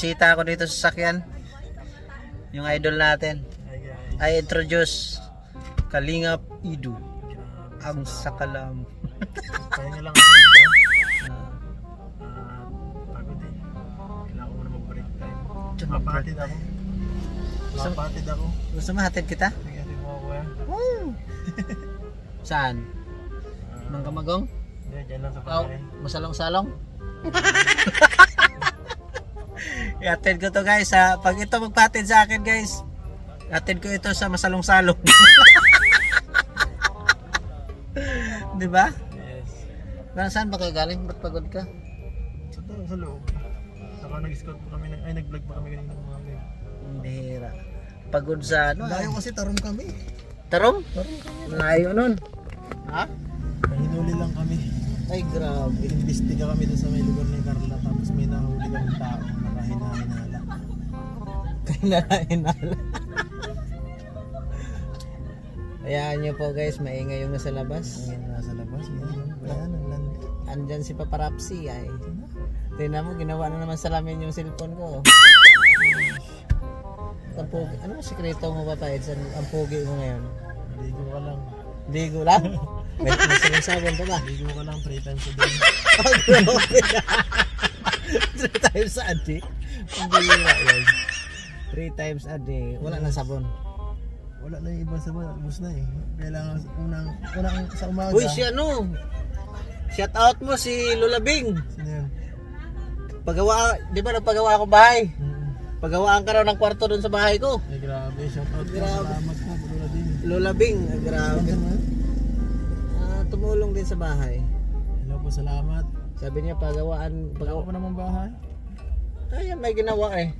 bisita ako dito sa sakyan. Yung idol natin. I introduce Kalingap Idu. Ang sakalam. Pahinga lang ako dito. Pagod eh. Kailangan ko na mag-break time. Mapatid ako. Mapatid ako. Gusto mo hatid kita? Sige, mo ako yan. Woo! Saan? Mangkamagong? Hindi, dyan lang sa Oh, bahay. masalong-salong? I-attend ko to guys ha. Pag ito magpatid sa akin guys, attend ko ito sa masalong-salong. Di ba? Yes. Saan ba kayo galing? Ba't pagod ka? Sa loob. Saka nag-scout pa kami, nag-vlog pa kami kanina ng mga babe. Bihira. Pagod sa ano? Layo kasi tarong kami. Tarong? Tarong kami. Layo nun. Ha? Hinuli lang kami. Ay grabe. Inimbestiga kami doon sa may lugar ni Carla. Tapos may nahuli kami tao. Nakahinahinala. Kainala-inala. Hayaan nyo po guys, maingay yung nasa labas. Ngayon nasa labas. Ngayon. Wala nang landi. Andyan si Paparapsi ay. Tingnan mo, ginawa na naman salamin yung cellphone ko. Ang pogi. Ano ang sikreto mo ba tayo? Ang pogi mo ngayon? Ligo ka lang. Ligo lang? May sinasabon pa ba? Ligo ka lang 3 times a day. Oh, grabe. 3 times a day? Ang bihira yun. 3 times a day. Wala nang sabon. Wala na yung ibang sabon. Ubus na eh. Kailangan unang sa umaga. Uy, si ano? Shout out mo si Lola Bing. Sino yun? Pagawa, di ba nagpagawa ako bahay? Mm. Pagawaan ka raw ng kwarto doon sa bahay ko. Ay grabe. Shout out po. Grabe. Salamat po. Lola din. Lola Bing, grabe. Sponsor mo yun? Tumulong din sa bahay. Hello po. Salamat. Sabi niya pagawaan, Wala pa naman bahay. Ayan, may ginawa eh.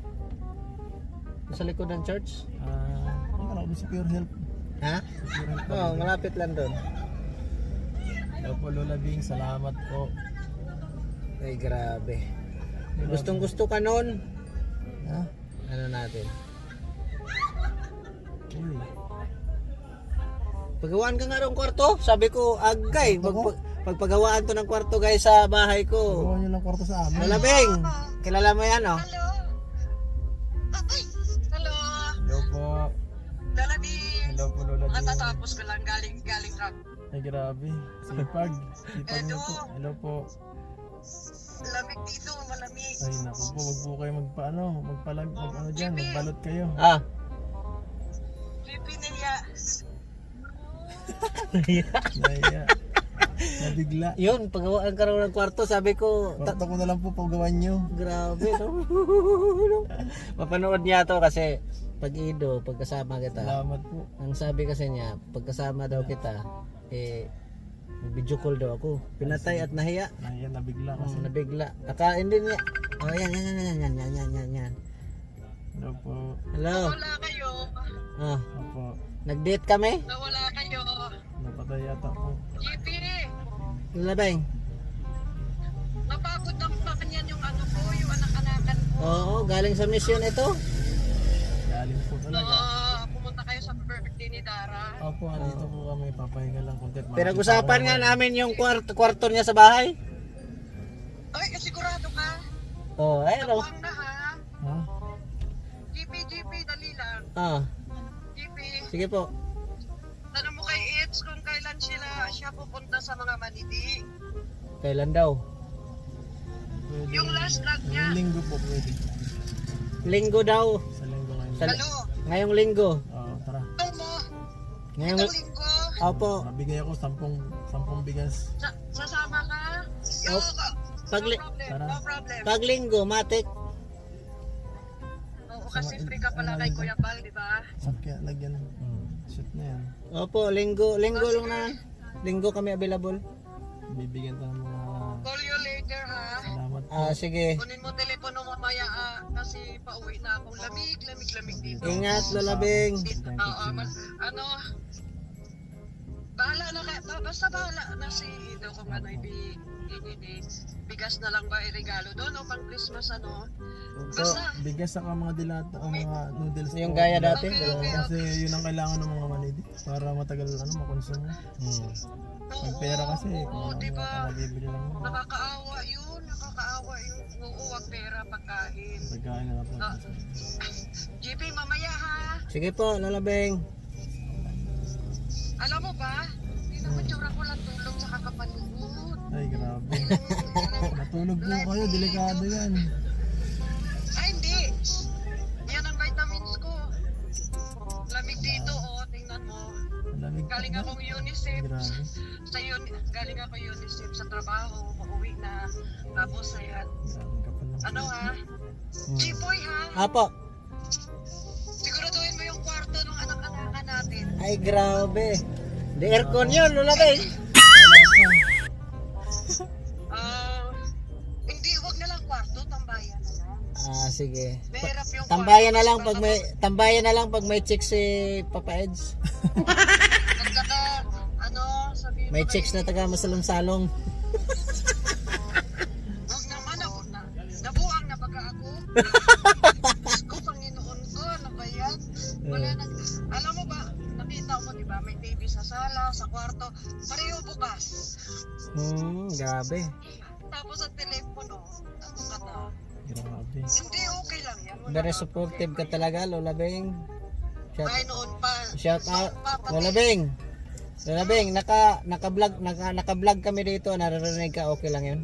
Sa likod ng church. Wala ko sa Pure Health. Ha? Pure Health. Oo, malapit lang doon. Hello po Lola Bing. Salamat po. Ay, grabe. Gustong gusto ka nun. Ha? Ano natin? Uy. Pagawaan ka nga ng kwarto. Sabi ko, agay. Pagpagawaan to ng kwarto guys sa bahay ko. Gawa niyo lang kwarto sa amin. Lola Bing, kilala mo yan oh? Hello. Hello. Hello po. Lola B. Hello po Lola Bing. Matatapos ko lang galing truck. Ay grabe. Sipag. Sipag niyo po. Hello po. Lamig dito, malamig. Ay naku po. Wag po kayo mag-ano dyan. Magbalot kayo. Ah. Pipi niya. Naya. Nabigla. Yun, pagawaan ka raw ng kwarto. Sabi ko, Kwarto ko na lang po pagawan nyo. grabe no? Mapanood niya to kasi pag Ido, pagkasama kita. Salamat po. Ang sabi kasi niya, pagkasama daw kita, video call daw ako. Pinatay at nahiya. Naya. Nabigla kasi. Nabigla. Kakain din niya. Oh, yan. Hello po. Hello. Wala kayo. Ah, Opo. nag-date kami? Nawala kayo. Napatay yata po. GP. Lola Bing. Napagod ng kanyan yung ano ko, yung anak-anakan ko. Oo, galing sa mission ito. Galing po talaga. Pumunta kayo sa birthday ni Dara. Opo, andito po kami. Papahinga lang konti. Pinag-usapan nga namin yung kwarto niya sa bahay. Ay, sigurado ka? Oh, ayun oh. Nakuhang na ha. Ha? GP, dali lang. Ah, GP, sige po. tanong mo kay Itz kung kailan siya pupunta sa mga manidi. Kailan daw? Pwede. Yung last vlog niya. Ngayong linggo po pwede. Linggo daw. Sa linggo ngayon. Hello? Ngayong linggo. Oo, tara. Ito mo, Ngayong itong linggo, Opo. Mabigay ako 10 bigas. sasama ka? Yo, Oh, pagli- no problem, Tara. no problem. Pag linggo, matik. Oo, kasi free ka pala kay Kuya Pal, di ba? Sakya, lagyan. Shoot na yan. Opo, linggo lang na. Linggo kami available. Bibigyan tayo ng mga Call you later ha. salamat po. Ah, sige. Kunin mo telepono mamaya kasi pauwi na akong lamig dito. Ingat, Lola Bing. Oo, ano, bahala na kayo, basta bahala na si Ido kung ano bigas na lang ba iregalo doon o pang Christmas ano. Basta, Bigas saka mga dilata o mga noodles. Yung po. gaya dati. Okay. Kasi yun ang kailangan ng mga manidi para matagal makonsumo. Pag pera kasi, kung Oo, ano diba? ka nabibili lang mo. Nakakaawa yun, kaawa yung uuwag pera pagkain. Pagkain na po. Ah, JP, mamaya ha. Sige po, Lola Beng. Alam mo ba, hindi naman tsura ko lang tulog sa kakapanood. Ay, grabe. Natulog po kayo, delikado yan. Ay, hindi. Yan ang vitamins ko. Lamig dito, oh. Tingnan mo. Malamig pa Galing na. akong UNICEF. Grabe. Galing ako UNICEF sa trabaho. Pauwi na. Tapos, ayan. Grabe ka pa lang. Ano ha? Chipoy ha? Apo. Siguraduhin mo yung kwarto ng anak-anakan natin. Ay, grabe. The aircon yun, Lola Beng. Hindi, wag na lang kwarto. Tambayan na lang. Sige. Mahirap yung Tambayan na kwarto lang kasi pag may tambayan na lang pag may chicks si Papa Eds. At saka, sabihin mo May kay- chicks na taga masalong-salong. Wag naman ako na. Nabuang na baga ako. Diyos ko, Panginoon ko, ano ba yan? Wala nang, alam mo ba, nakita mo, di ba, may TV sa sala, sa kwarto, pareho bukas. Grabe. Tapos sa telepono, ano ka na? Grabe. Hindi, okay lang yan. Wala Very na. supportive ka talaga, Lola Beng. Ay, noon pa. Shout out, Papatid. Lola Beng. Lola Beng, naka-vlog kami dito, naririnig ka, okay lang 'yun.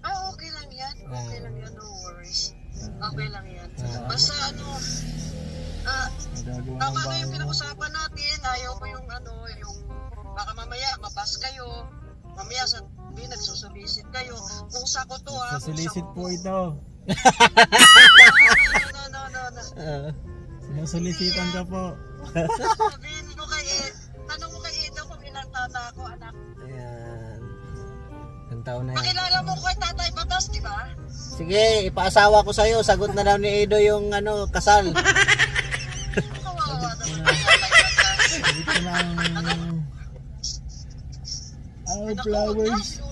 Okay lang yan. Okay lang yan, no worries. Okay lang yan. Ah. Basta Nagagawa ng tama na bahay yung mo. pinag-usapan natin. Ayaw ko yung yung baka mamaya mabas kayo. Mamaya sabi nagsusulisit kayo. Kung sako to ha. Sasulisit po ito. No. Sinusulisitan ka po. Sabihin mo kay tanong mo kay Edo kung ilang taon na ako, anak. Ayan. Ilang taon na yan. Pakilala mo ko kay Tatay Batas, di ba? Sige, ipaasawa ko sa'yo. Sagot na daw ni Edo yung kasal. Kawawa naman kay Tatay Batas. Sabi ko na our flowers.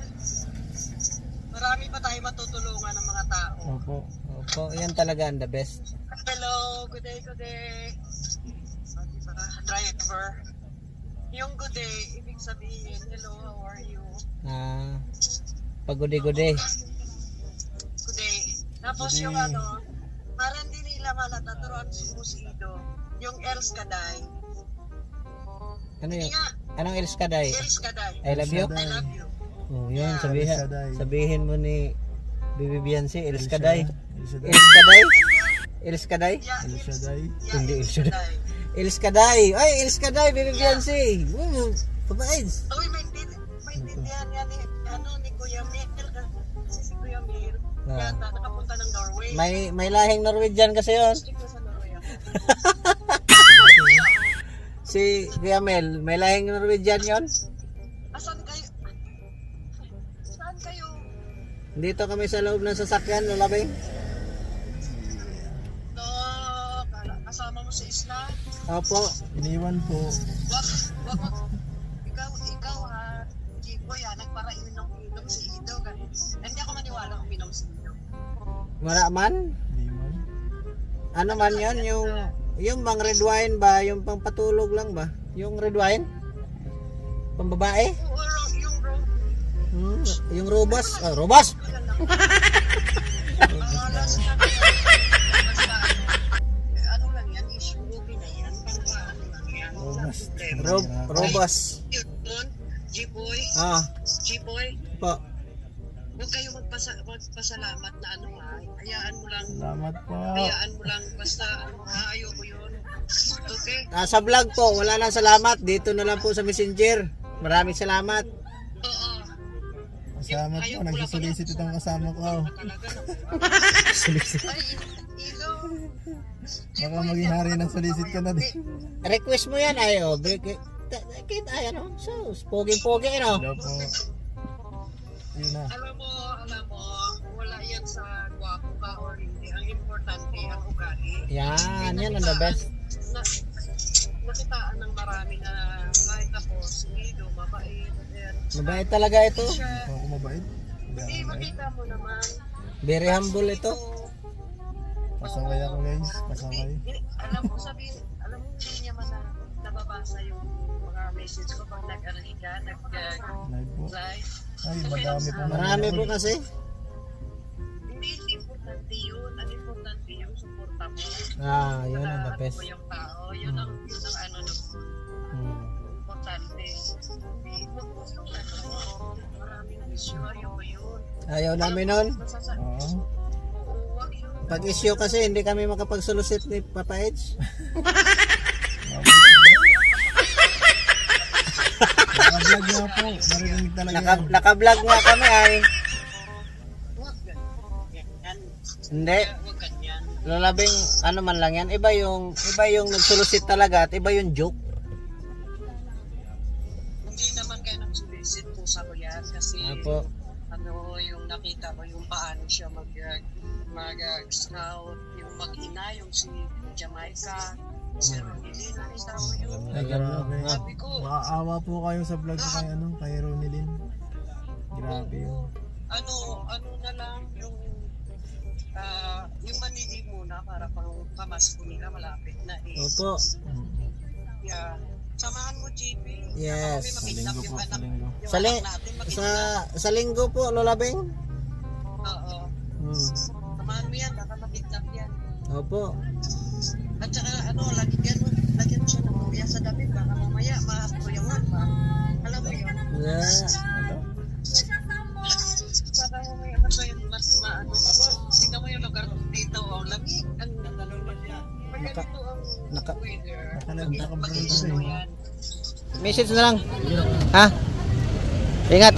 Marami pa tayo matutulungan ng mga tao. Opo. Opo, yan talaga ang the best. Hello, good day. Driver. Yung good day, ibig sabihin, hello, how are you? Pagudi-gudi. Good day. Tapos Good yung day. parang di nila malata, turuan sumusido. Yung Els Kaday. Ano yun? Hindi nga, Anong else ka, Day? Els Kaday. I love you? I love you. Oh, yun, Else Kaday. sabihin mo ni Bibi Biancy, else ka, Day. El Shaddai. Else ka, Day? Else ka, Day? Yeah, El Shaddai. Hindi, Els Els Kaday. Kaday. Else ka, Day. Ay, else ka, Day, Bibi Biancy. Papa Eds. Uy, maintindihan yan ni Kuya Mil. Kasi si Kuya Mil, yata nakapunta ng Norway. May lahing Norwegian kasi yun. Stick na sa Norway ako. Si Kuya Mel, may lahing Norwegian yun. Asan kayo? Saan kayo? Dito kami sa loob ng sasakyan, Lola Beng. No, kasama mo si Isla. Opo. Iniwan po. Wag ikaw ha. Jipoy ha, nagparainom si Ido. Hindi ako maniwala kung minom si Ido. Maraman? Iniwan. Ano man yun? Yung bang red wine ba? Yung pang patulog lang ba? Yung red wine? Pambabae? Oo, yung bro. Yung robas? Robas! Pangalan siya. Basta, ano lang yan, issue movie na yan. Ano lang yan. Robust. Robas. Yun, Jipoy. Jipoy. Po. Huwag kayo magpasalamat na ano ha. Hayaan mo lang. Salamat po. Hayaan mo lang. Basta ayoko yun. Okay? Sa vlog po, wala nang salamat. Dito na lang po sa Messenger. Maraming salamat. Oo. Salamat po. Nagsusulisit itong kasama ko. Talaga no. Solicit. Ay, Ilo. Baka maging hari ng solicit ka na din. Request mo yan, ayo. Kita, ano? So, pogi-pogi, ano? Hello po. Yun na. Alam mo, wala yan sa gwapo ka or hindi. Ang importante, ang ugali. Yan ang the best. Nakitaan ng marami na kahit ako, sinido, mabait. Mabait talaga ito. Siya, Ako mabait. hindi, makita mo naman. Very humble ito. Pasaway ako guys. Pasaway. Alam mo hindi niya man nababasa yung mga message ko pag nag-ano ka, Live po. nag-live. Ay, madami po. Marami po kasi. importante yun. Ang importante yung suporta mo. Yun ang the Ano best. mo yung tao. Yun ang ano doon. Hmm. Importante. Hindi mo yung ano. Maraming issue. Ayoko yun. Ayaw namin nun. Oo. Oo, wag yun. Pag issue kasi hindi kami makapag-solicit ni Papa Edge. Naka-vlog nga po. Narinig talaga yan. Naka-vlog nga kami ay. Wag ganyan. Hindi. Wag ganyan. Lalabing ano man lang yan. Iba yung nag-solicit talaga at iba yung joke. Hindi naman kayo nag-solicit po sa ko yan kasi Apo. ano yung nakita ko yung paano siya mag-scout, yung mag-ina, yung si Jamaica, si Ronilyn, nakita ko yun. Ay, grabe. Sabi ko, Makaawa po kayo sa vlog ko kay Ronilyn. Grabe yun. ano na lang yung manili muna para pang pamasko nila malapit na eh. Opo. Yeah. Samahan mo, JP. Yes. Baka Sa kami linggo makidnap po, yung sa anak. linggo. Yung Sa, anak li- natin, sa, makidnap. sa linggo po, Lola Beng. Oo. Hmm. Samahan mo yan, baka makidnap yan. Opo. At saka lagyan mo siya ng luya sa damit, baka mamaya maatuyangan pa. Alam mo yun? Yeah. Baka mamaya maano. Tingnan mo yung lugar dito, lamig. Pag ganito ang weather, mag-iisip mo yan. Message na lang. Ha? Ingat.